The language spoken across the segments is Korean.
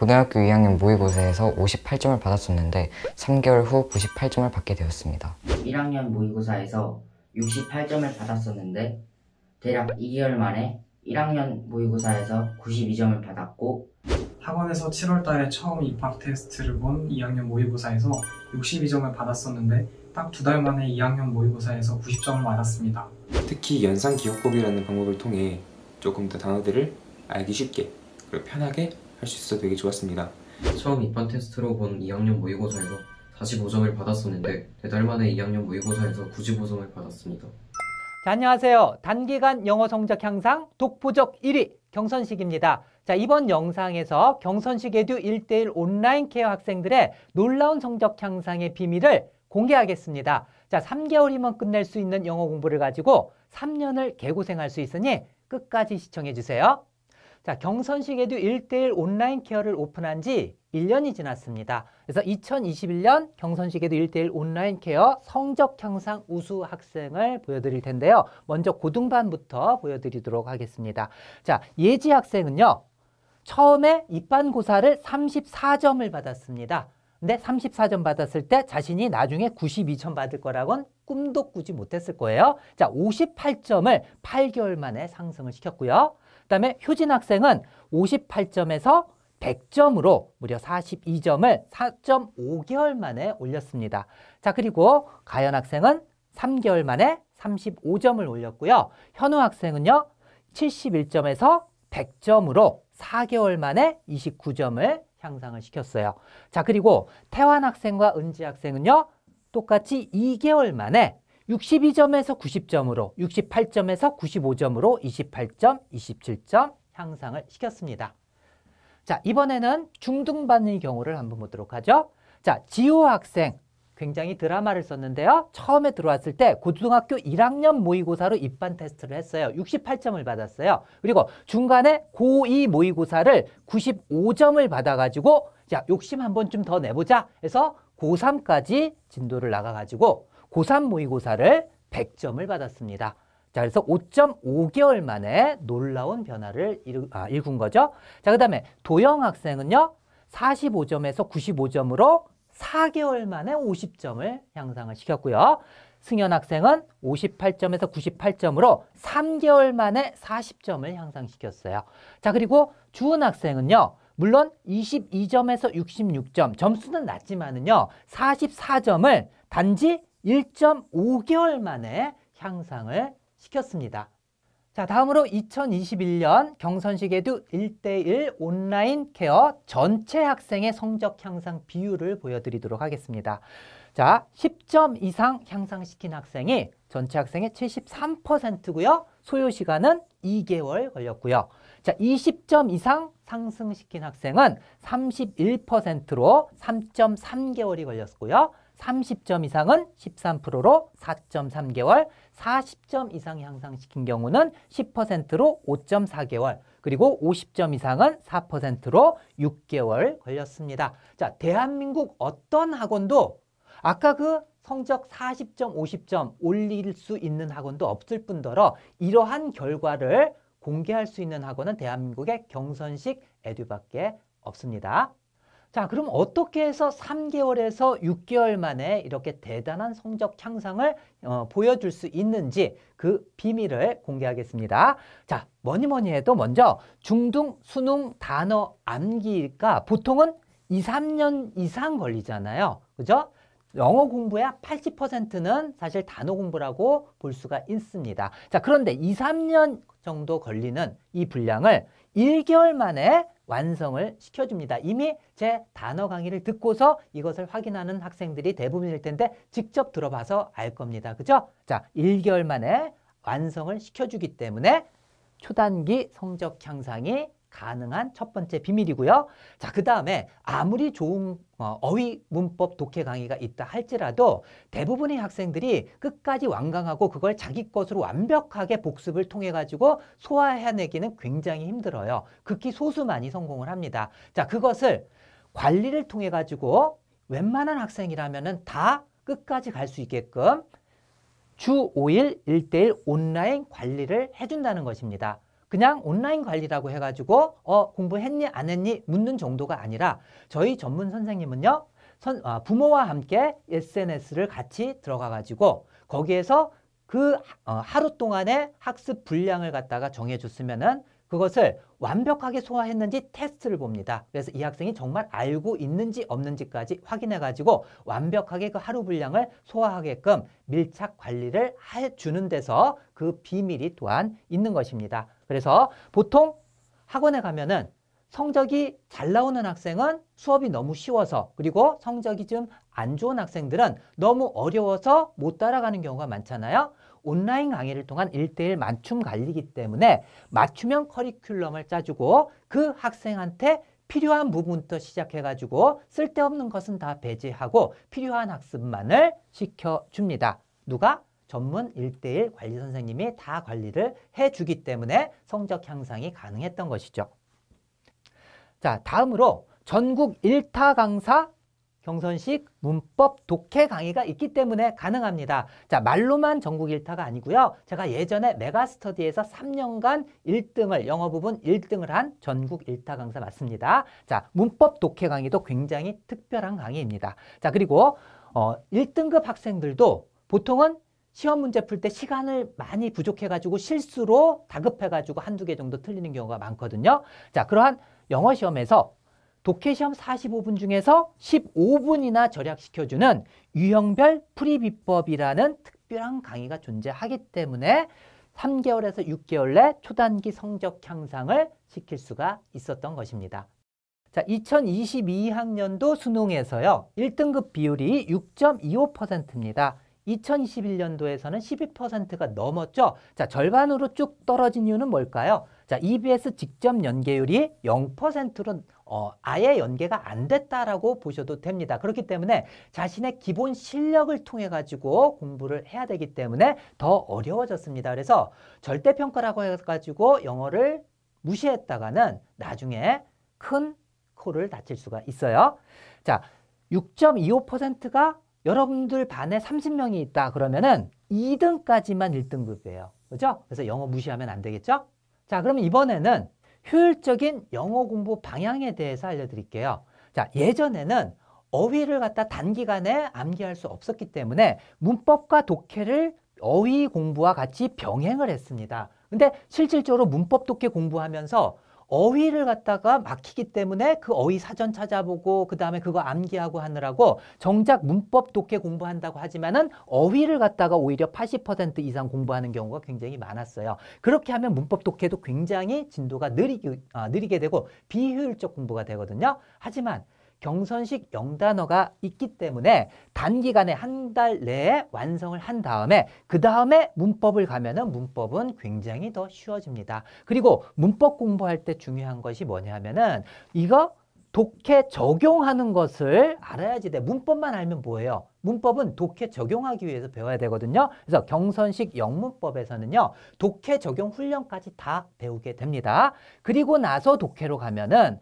고등학교 2학년 모의고사에서 58점을 받았었는데 3개월 후 98점을 받게 되었습니다. 1학년 모의고사에서 68점을 받았었는데 대략 2개월 만에 1학년 모의고사에서 92점을 받았고, 학원에서 7월 달에 처음 입학 테스트를 본 2학년 모의고사에서 62점을 받았었는데 딱 2달 만에 2학년 모의고사에서 90점을 받았습니다. 특히 연상 기억법이라는 방법을 통해 조금 더 단어들을 알기 쉽게 그리고 편하게 할 수 있어서 되게 좋았습니다. 처음 입학 테스트로 본 2학년 모의고사에서 45점을 받았었는데 4달 만에 2학년 모의고사에서 95점을 받았습니다. 자, 안녕하세요. 단기간 영어 성적 향상 독보적 1위 경선식입니다. 자, 이번 영상에서 경선식 에듀 1:1 온라인 케어 학생들의 놀라운 성적 향상의 비밀을 공개하겠습니다. 자, 3개월이면 끝낼 수 있는 영어 공부를 가지고 3년을 개고생할 수 있으니 끝까지 시청해 주세요. 자, 경선식 에듀 1:1 온라인 케어를 오픈한 지 1년이 지났습니다. 그래서 2021년 경선식 에듀 1:1 온라인 케어 성적 향상 우수 학생을 보여드릴 텐데요. 먼저 고등반부터 보여드리도록 하겠습니다. 자, 예지 학생은요, 처음에 입반고사를 34점을 받았습니다. 근데 34점 받았을 때 자신이 나중에 92점 받을 거라고는 꿈도 꾸지 못했을 거예요. 자, 58점을 8개월 만에 상승을 시켰고요. 그 다음에 효진 학생은 58점에서 100점으로 무려 42점을 4.5개월 만에 올렸습니다. 자, 그리고 가연 학생은 3개월 만에 35점을 올렸고요. 현우 학생은요, 71점에서 100점으로 4개월 만에 29점을 향상을 시켰어요. 자, 그리고 태환 학생과 은지 학생은요, 똑같이 2개월 만에 62점에서 90점으로 68점에서 95점으로 28점, 27점 향상을 시켰습니다. 자, 이번에는 중등반의 경우를 한번 보도록 하죠. 자, 지호 학생 굉장히 드라마를 썼는데요. 처음에 들어왔을 때 고등학교 1학년 모의고사로 입반 테스트를 했어요. 68점을 받았어요. 그리고 중간에 고2 모의고사를 95점을 받아가지고 자, 욕심 한번 좀 더 내보자 해서 고3까지 진도를 나가가지고 고3 모의고사를 100점을 받았습니다. 자, 그래서 5.5개월 만에 놀라운 변화를 일군 거죠. 자, 그 다음에 도영 학생은요, 45점에서 95점으로 4개월 만에 50점을 향상을 시켰고요. 승현 학생은 58점에서 98점으로 3개월 만에 40점을 향상시켰어요. 자, 그리고 주은 학생은요, 물론 22점에서 66점, 점수는 낮지만은요, 44점을 단지 1.5개월 만에 향상을 시켰습니다. 자, 다음으로 2021년 경선식 에듀 1:1 온라인 케어 전체 학생의 성적 향상 비율을 보여드리도록 하겠습니다. 자, 10점 이상 향상시킨 학생이 전체 학생의 73%고요. 소요 시간은 2개월 걸렸고요. 자, 20점 이상 상승시킨 학생은 31%로 3.3개월이 걸렸고요. 30점 이상은 13%로 4.3개월, 40점 이상 향상시킨 경우는 10%로 5.4개월, 그리고 50점 이상은 4%로 6개월 걸렸습니다. 자, 대한민국 어떤 학원도 아까 그 성적 40점, 50점 올릴 수 있는 학원도 없을 뿐더러 이러한 결과를 공개할 수 있는 학원은 대한민국의 경선식 에듀밖에 없습니다. 자, 그럼 어떻게 해서 3개월에서 6개월 만에 이렇게 대단한 성적 향상을 보여줄 수 있는지 그 비밀을 공개하겠습니다. 자, 뭐니 해도 먼저 중등 수능 단어 암기가 보통은 2, 3년 이상 걸리잖아요. 그죠? 영어 공부의 80%는 사실 단어 공부라고 볼 수가 있습니다. 자, 그런데 2, 3년 정도 걸리는 이 분량을 1개월 만에 완성을 시켜줍니다. 이미 제 단어 강의를 듣고서 이것을 확인하는 학생들이 대부분일 텐데 직접 들어봐서 알 겁니다. 그죠? 자, 1개월 만에 완성을 시켜주기 때문에 초단기 성적 향상이 가능한 첫 번째 비밀이고요. 자, 그 다음에 아무리 좋은 어휘, 문법, 독해 강의가 있다 할지라도 대부분의 학생들이 끝까지 완강하고 그걸 자기 것으로 완벽하게 복습을 통해 가지고 소화해내기는 굉장히 힘들어요. 극히 소수만이 성공을 합니다. 자, 그것을 관리를 통해 가지고 웬만한 학생이라면은 다 끝까지 갈 수 있게끔 주 5일 1:1 온라인 관리를 해준다는 것입니다. 그냥 온라인 관리라고 해가지고 공부했니 안 했니 묻는 정도가 아니라 저희 전문 선생님은요. 부모와 함께 SNS를 같이 들어가가지고 거기에서 그 하루 동안의 학습 분량을 갖다가 정해줬으면은 그것을 완벽하게 소화했는지 테스트를 봅니다. 그래서 이 학생이 정말 알고 있는지 없는지까지 확인해가지고 완벽하게 그 하루 분량을 소화하게끔 밀착 관리를 해주는 데서 그 비밀이 또한 있는 것입니다. 그래서 보통 학원에 가면은 성적이 잘 나오는 학생은 수업이 너무 쉬워서, 그리고 성적이 좀 안 좋은 학생들은 너무 어려워서 못 따라가는 경우가 많잖아요. 온라인 강의를 통한 1:1 맞춤 관리이기 때문에 맞춤형 커리큘럼을 짜주고 그 학생한테 필요한 부분부터 시작해가지고 쓸데없는 것은 다 배제하고 필요한 학습만을 시켜줍니다. 누가? 전문 1:1 관리 선생님이 다 관리를 해주기 때문에 성적 향상이 가능했던 것이죠. 자, 다음으로 전국 1타 강사 경선식 문법 독해 강의가 있기 때문에 가능합니다. 자, 말로만 전국 1타가 아니고요. 제가 예전에 메가스터디에서 3년간 1등을, 영어 부분 1등을 한 전국 1타 강사 맞습니다. 자, 문법 독해 강의도 굉장히 특별한 강의입니다. 자, 그리고 1등급 학생들도 보통은 시험 문제 풀 때 시간을 많이 부족해가지고 실수로 다급해가지고 한두 개 정도 틀리는 경우가 많거든요. 자, 그러한 영어 시험에서 독해 시험 45분 중에서 15분이나 절약시켜주는 유형별 풀이 비법이라는 특별한 강의가 존재하기 때문에 3개월에서 6개월 내 초단기 성적 향상을 시킬 수가 있었던 것입니다. 자, 2022학년도 수능에서요. 1등급 비율이 6.25%입니다. 2021년도에서는 12%가 넘었죠. 자, 절반으로 쭉 떨어진 이유는 뭘까요? 자, EBS 직접 연계율이 0%로 아예 연계가 안 됐다라고 보셔도 됩니다. 그렇기 때문에 자신의 기본 실력을 통해 가지고 공부를 해야 되기 때문에 더 어려워졌습니다. 그래서 절대평가라고 해가지고 영어를 무시했다가는 나중에 큰 코를 다칠 수가 있어요. 자, 6.25%가 여러분들 반에 30명이 있다 그러면은 2등까지만 1등급이에요. 그죠? 그래서 영어 무시하면 안 되겠죠? 자, 그러면 이번에는 효율적인 영어 공부 방향에 대해서 알려드릴게요. 자, 예전에는 어휘를 갖다 단기간에 암기할 수 없었기 때문에 문법과 독해를 어휘 공부와 같이 병행을 했습니다. 근데 실질적으로 문법 독해 공부하면서 어휘를 갖다가 막히기 때문에 그 어휘 사전 찾아보고 그 다음에 그거 암기하고 하느라고 정작 문법 독해 공부한다고 하지만은 어휘를 갖다가 오히려 80% 이상 공부하는 경우가 굉장히 많았어요. 그렇게 하면 문법 독해도 굉장히 진도가 느리게 되고 비효율적 공부가 되거든요. 하지만 경선식 영단어가 있기 때문에 단기간에 한 달 내에 완성을 한 다음에 그 다음에 문법을 가면은 문법은 굉장히 더 쉬워집니다. 그리고 문법 공부할 때 중요한 것이 뭐냐면은 이거 독해 적용하는 것을 알아야지 돼. 문법만 알면 뭐예요? 문법은 독해 적용하기 위해서 배워야 되거든요. 그래서 경선식 영문법에서는요. 독해 적용 훈련까지 다 배우게 됩니다. 그리고 나서 독해로 가면은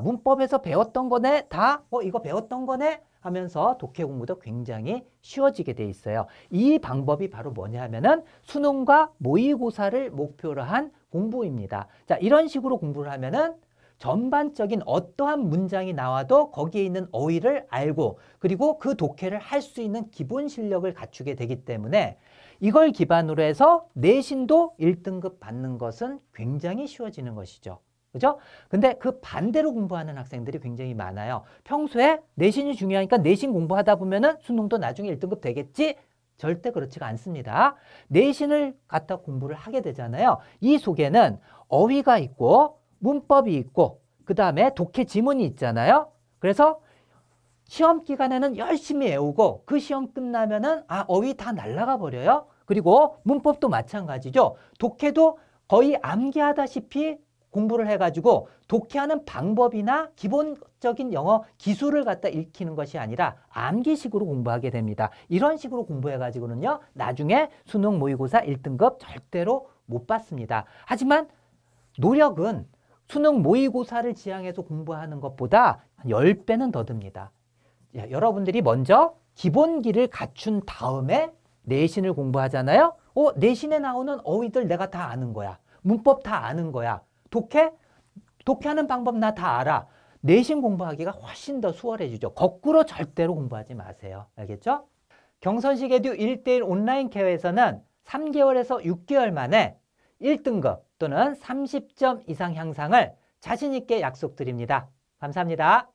문법에서 배웠던 거네? 다? 이거 배웠던 거네? 하면서 독해 공부도 굉장히 쉬워지게 돼 있어요. 이 방법이 바로 뭐냐 하면은 수능과 모의고사를 목표로 한 공부입니다. 자, 이런 식으로 공부를 하면은 전반적인 어떠한 문장이 나와도 거기에 있는 어휘를 알고 그리고 그 독해를 할 수 있는 기본 실력을 갖추게 되기 때문에 이걸 기반으로 해서 내신도 1등급 받는 것은 굉장히 쉬워지는 것이죠. 그죠? 근데 그 반대로 공부하는 학생들이 굉장히 많아요. 평소에 내신이 중요하니까 내신 공부하다 보면은 수능도 나중에 1등급 되겠지? 절대 그렇지가 않습니다. 내신을 갖다 공부를 하게 되잖아요. 이 속에는 어휘가 있고 문법이 있고 그 다음에 독해 지문이 있잖아요. 그래서 시험 기간에는 열심히 외우고 그 시험 끝나면은 어휘 다 날아가 버려요. 그리고 문법도 마찬가지죠. 독해도 거의 암기하다시피 공부를 해가지고 독해하는 방법이나 기본적인 영어 기술을 갖다 익히는 것이 아니라 암기식으로 공부하게 됩니다. 이런 식으로 공부해가지고는요. 나중에 수능 모의고사 1등급 절대로 못 받습니다. 하지만 노력은 수능 모의고사를 지향해서 공부하는 것보다 10배는 더 듭니다. 여러분들이 먼저 기본기를 갖춘 다음에 내신을 공부하잖아요. 내신에 나오는 어휘들 내가 다 아는 거야. 문법 다 아는 거야. 독해? 독해하는 방법 나 다 알아. 내신 공부하기가 훨씬 더 수월해지죠. 거꾸로 절대로 공부하지 마세요. 알겠죠? 경선식 에듀 1:1 온라인 케어에서는 3개월에서 6개월 만에 1등급 또는 30점 이상 향상을 자신 있게 약속드립니다. 감사합니다.